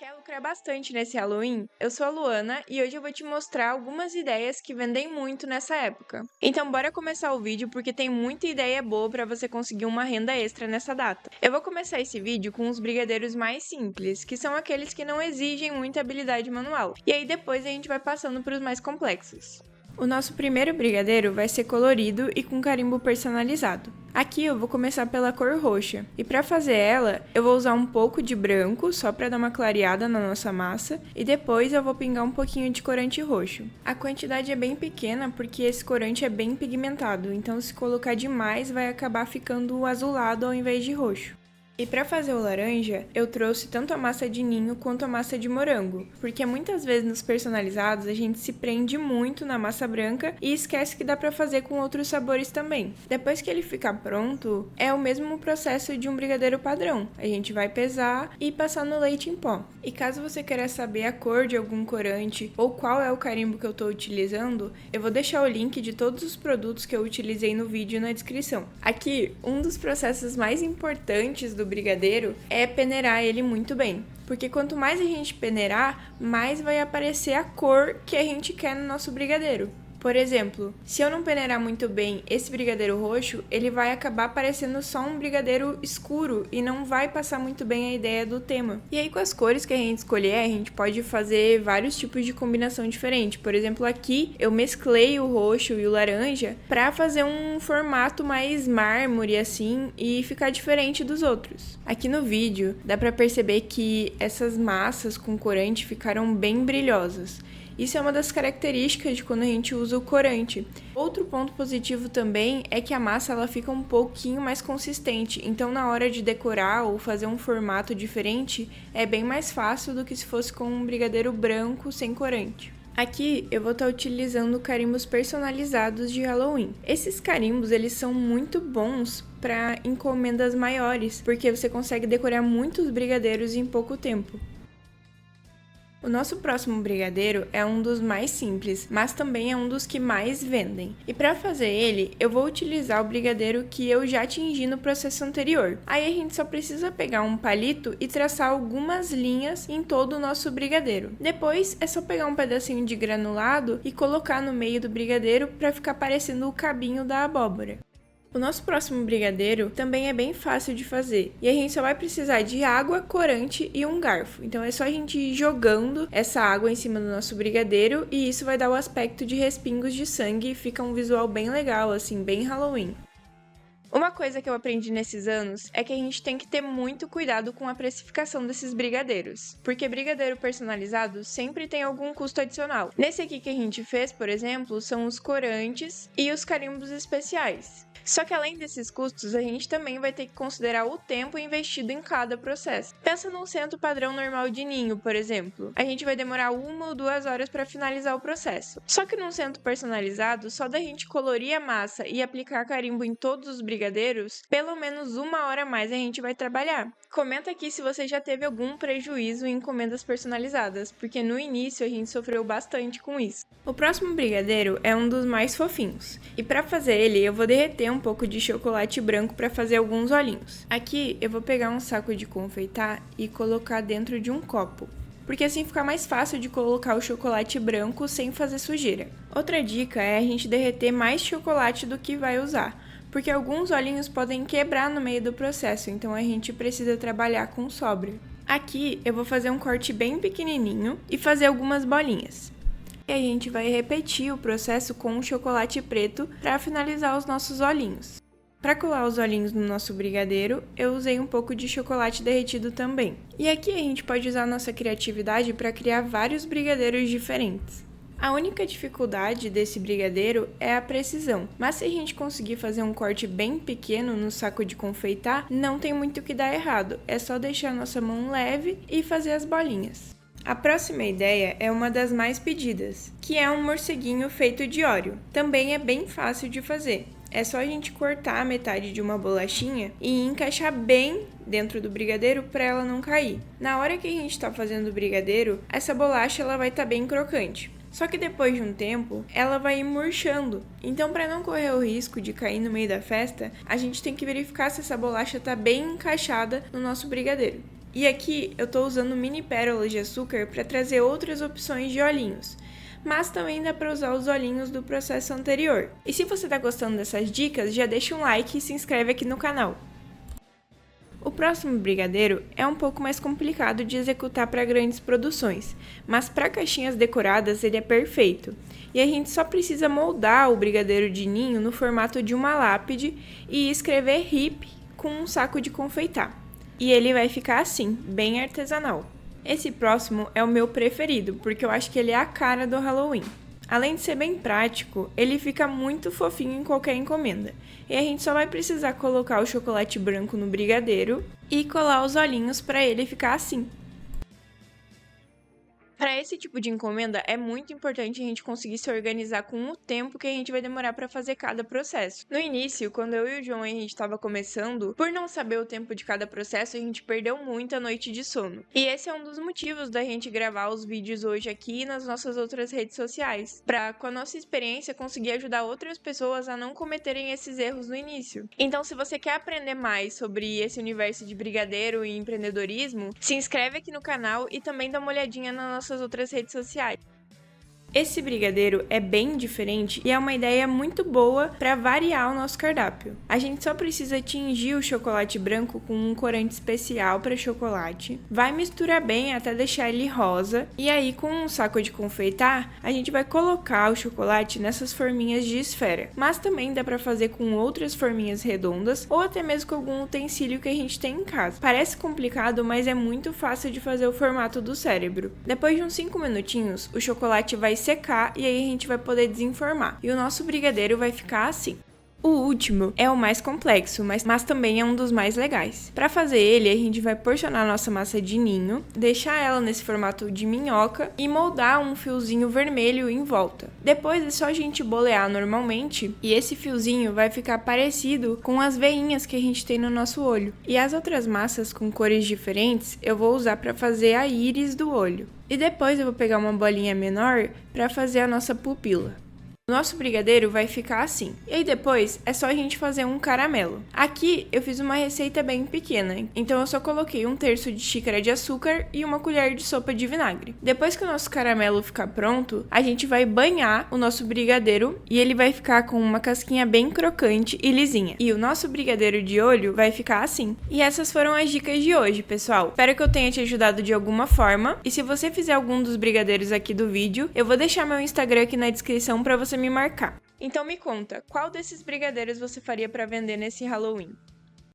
Quer lucrar bastante nesse Halloween? Eu sou a Luana e hoje eu vou te mostrar algumas ideias que vendem muito nessa época. Então bora começar o vídeo porque tem muita ideia boa para você conseguir uma renda extra nessa data. Eu vou começar esse vídeo com os brigadeiros mais simples, que são aqueles que não exigem muita habilidade manual. E aí depois a gente vai passando para os mais complexos. O nosso primeiro brigadeiro vai ser colorido e com carimbo personalizado. Aqui eu vou começar pela cor roxa, e para fazer ela, eu vou usar um pouco de branco, só para dar uma clareada na nossa massa, e depois eu vou pingar um pouquinho de corante roxo. A quantidade é bem pequena porque esse corante é bem pigmentado, então se colocar demais vai acabar ficando azulado ao invés de roxo. E para fazer o laranja, eu trouxe tanto a massa de ninho quanto a massa de morango, porque muitas vezes nos personalizados a gente se prende muito na massa branca e esquece que dá para fazer com outros sabores também. Depois que ele ficar pronto, é o mesmo processo de um brigadeiro padrão. A gente vai pesar e passar no leite em pó. E caso você queira saber a cor de algum corante ou qual é o carimbo que eu estou utilizando, eu vou deixar o link de todos os produtos que eu utilizei no vídeo na descrição. Aqui, um dos processos mais importantes do brigadeiro é peneirar ele muito bem, porque quanto mais a gente peneirar, mais vai aparecer a cor que a gente quer no nosso brigadeiro. Por exemplo, se eu não peneirar muito bem esse brigadeiro roxo, ele vai acabar parecendo só um brigadeiro escuro e não vai passar muito bem a ideia do tema. E aí com as cores que a gente escolher, a gente pode fazer vários tipos de combinação diferente. Por exemplo, aqui eu mesclei o roxo e o laranja para fazer um formato mais mármore assim e ficar diferente dos outros. Aqui no vídeo dá para perceber que essas massas com corante ficaram bem brilhosas. Isso é uma das características de quando a gente usa o corante. Outro ponto positivo também é que a massa ela fica um pouquinho mais consistente, então na hora de decorar ou fazer um formato diferente, é bem mais fácil do que se fosse com um brigadeiro branco sem corante. Aqui eu vou estar utilizando carimbos personalizados de Halloween. Esses carimbos eles são muito bons para encomendas maiores, porque você consegue decorar muitos brigadeiros em pouco tempo. O nosso próximo brigadeiro é um dos mais simples, mas também é um dos que mais vendem. E para fazer ele, eu vou utilizar o brigadeiro que eu já tingi no processo anterior. Aí a gente só precisa pegar um palito e traçar algumas linhas em todo o nosso brigadeiro. Depois é só pegar um pedacinho de granulado e colocar no meio do brigadeiro para ficar parecendo o cabinho da abóbora. O nosso próximo brigadeiro também é bem fácil de fazer e a gente só vai precisar de água, corante e um garfo. Então é só a gente ir jogando essa água em cima do nosso brigadeiro e isso vai dar o aspecto de respingos de sangue e fica um visual bem legal, assim, bem Halloween. Uma coisa que eu aprendi nesses anos é que a gente tem que ter muito cuidado com a precificação desses brigadeiros, porque brigadeiro personalizado sempre tem algum custo adicional. Nesse aqui que a gente fez, por exemplo, são os corantes e os carimbos especiais. Só que além desses custos, a gente também vai ter que considerar o tempo investido em cada processo. Pensa num centro padrão normal de ninho, por exemplo. A gente vai demorar 1 ou 2 horas para finalizar o processo. Só que num centro personalizado, só da gente colorir a massa e aplicar carimbo em todos os brigadeiros, pelo menos 1 hora a mais a gente vai trabalhar. Comenta aqui se você já teve algum prejuízo em encomendas personalizadas, porque no início a gente sofreu bastante com isso. O próximo brigadeiro é um dos mais fofinhos, e para fazer ele eu vou derreter um pouco de chocolate branco para fazer alguns olhinhos. Aqui eu vou pegar um saco de confeitar e colocar dentro de um copo, porque assim fica mais fácil de colocar o chocolate branco sem fazer sujeira. Outra dica é a gente derreter mais chocolate do que vai usar, porque alguns olhinhos podem quebrar no meio do processo, então a gente precisa trabalhar com sóbrio. Aqui eu vou fazer um corte bem pequenininho e fazer algumas bolinhas. E a gente vai repetir o processo com o chocolate preto para finalizar os nossos olhinhos. Para colar os olhinhos no nosso brigadeiro, eu usei um pouco de chocolate derretido também. E aqui a gente pode usar nossa criatividade para criar vários brigadeiros diferentes. A única dificuldade desse brigadeiro é a precisão, mas se a gente conseguir fazer um corte bem pequeno no saco de confeitar, não tem muito o que dar errado, é só deixar nossa mão leve e fazer as bolinhas. A próxima ideia é uma das mais pedidas, que é um morceguinho feito de Oreo. Também é bem fácil de fazer. É só a gente cortar a metade de uma bolachinha e encaixar bem dentro do brigadeiro para ela não cair. Na hora que a gente está fazendo o brigadeiro, essa bolacha ela vai estar bem crocante. Só que depois de um tempo, ela vai ir murchando. Então, para não correr o risco de cair no meio da festa, a gente tem que verificar se essa bolacha está bem encaixada no nosso brigadeiro. E aqui eu tô usando mini pérolas de açúcar para trazer outras opções de olhinhos. Mas também dá para usar os olhinhos do processo anterior. E se você tá gostando dessas dicas, já deixa um like e se inscreve aqui no canal. O próximo brigadeiro é um pouco mais complicado de executar para grandes produções, mas para caixinhas decoradas ele é perfeito. E a gente só precisa moldar o brigadeiro de ninho no formato de uma lápide e escrever HIP com um saco de confeitar. E ele vai ficar assim, bem artesanal. Esse próximo é o meu preferido, porque eu acho que ele é a cara do Halloween. Além de ser bem prático, ele fica muito fofinho em qualquer encomenda. E a gente só vai precisar colocar o chocolate branco no brigadeiro e colar os olhinhos para ele ficar assim. Para esse tipo de encomenda, é muito importante a gente conseguir se organizar com o tempo que a gente vai demorar para fazer cada processo. No início, quando eu e o João a gente estava começando, por não saber o tempo de cada processo, a gente perdeu muito a noite de sono. E esse é um dos motivos da gente gravar os vídeos hoje aqui nas nossas outras redes sociais, para com a nossa experiência conseguir ajudar outras pessoas a não cometerem esses erros no início. Então, se você quer aprender mais sobre esse universo de brigadeiro e empreendedorismo, se inscreve aqui no canal e também dá uma olhadinha nas nossas outras redes sociais. Esse brigadeiro é bem diferente e é uma ideia muito boa para variar o nosso cardápio. A gente só precisa tingir o chocolate branco com um corante especial para chocolate, vai misturar bem até deixar ele rosa e aí com um saco de confeitar a gente vai colocar o chocolate nessas forminhas de esfera. Mas também dá para fazer com outras forminhas redondas ou até mesmo com algum utensílio que a gente tem em casa. Parece complicado, mas é muito fácil de fazer o formato do cérebro. Depois de uns 5 minutinhos, o chocolate vai secar e aí a gente vai poder desenformar. E o nosso brigadeiro vai ficar assim. O último é o mais complexo, mas também é um dos mais legais. Para fazer ele, a gente vai porcionar a nossa massa de ninho, deixar ela nesse formato de minhoca e moldar um fiozinho vermelho em volta. Depois é só a gente bolear normalmente e esse fiozinho vai ficar parecido com as veinhas que a gente tem no nosso olho. E as outras massas com cores diferentes eu vou usar para fazer a íris do olho. E depois eu vou pegar uma bolinha menor para fazer a nossa pupila. O nosso brigadeiro vai ficar assim. E aí depois é só a gente fazer um caramelo. Aqui eu fiz uma receita bem pequena, então eu só coloquei 1/3 de xícara de açúcar e 1 colher de sopa de vinagre. Depois que o nosso caramelo ficar pronto, a gente vai banhar o nosso brigadeiro e ele vai ficar com uma casquinha bem crocante e lisinha. E o nosso brigadeiro de olho vai ficar assim. E essas foram as dicas de hoje, pessoal. Espero que eu tenha te ajudado de alguma forma. E se você fizer algum dos brigadeiros aqui do vídeo, eu vou deixar meu Instagram aqui na descrição para você me marcar. Então me conta, qual desses brigadeiros você faria para vender nesse Halloween?